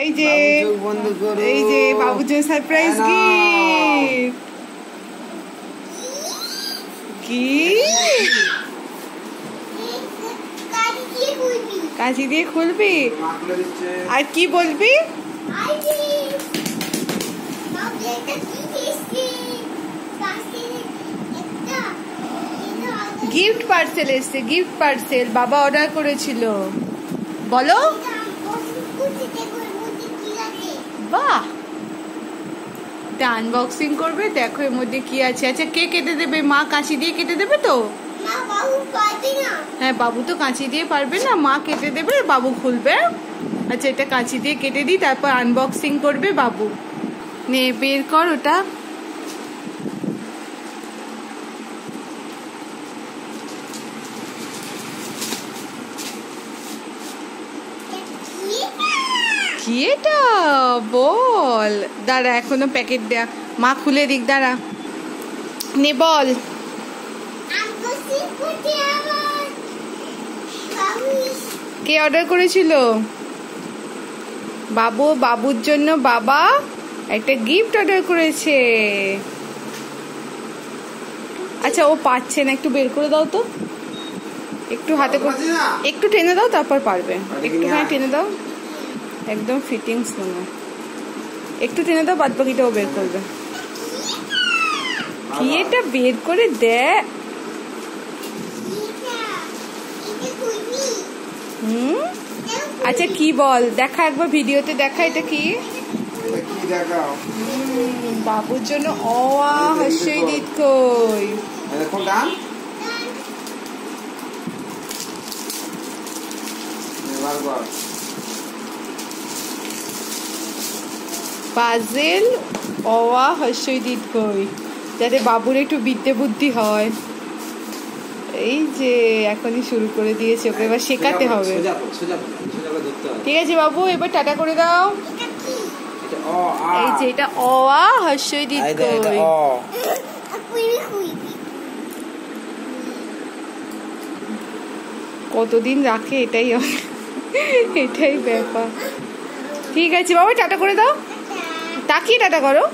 এই যে বাবুর জন্য সারপ্রাইজ গিফট। কি কাঁচি দিয়ে খুলবি? আর কি বলবি? গিফট পার্সেল এসছে, গিফট পার্সেল বাবা অর্ডার করেছিল। বলো। বাহ, এটা আনবক্সিং করবে, দেখো এর মধ্যে কি আছে। আচ্ছা কে কেটে দেবে? মা কাঁচি দিয়ে কেটে দেবে তো? হ্যাঁ বাবু তো কাঁচি দিয়ে পারবে না, মা কেটে দেবে, বাবু খুলবে। আচ্ছা এটা কাঁচি দিয়ে কেটে দিই, তারপর আনবক্সিং করবে বাবু। নে বের কর ওটা। কি এটা বল? দাঁড়া এখনো প্যাকেট দেয়া, মা খুলে দিক, দাঁড়া। নে বল। কে অর্ডার করেছিল? বাবু, বাবুর জন্য বাবা একটা গিফট অর্ডার করেছে। আচ্ছা ও পাচ্ছে না, একটু বের করে দাও তো, একটু হাতে করে একটু টেনে দাও, তারপর পারবে। একটুখানি টেনে দাও, একদম ফিটিংস মনে, একটু টেনে দাও, বাদ বাকিটাও বের করবে। কি এটা বের করে দে। আচ্ছা কি বল, দেখা একবার ভিডিওতে দেখা, এটা কি? বাবুর জন্য অ আ হস্যই দীর্ঘই। পাজেল অ আ হস্যই দীর্ঘই, যাতে বাবুর একটু বিদ্যে বুদ্ধি হয়। এই যে এখনই শুরু করে দিয়েছে, ওকে এবার শেখাতে হবে। ঠিক আছে বাবু, এবার টাটা করে দাও। এই যে এটা অ আ হস্যই দীর্ঘই। কতদিন রাখে এটাই এটাই ব্যাপার। ঠিক আছে বাবু, টাটা করে দাও, তাকিয়ে টাটা করো।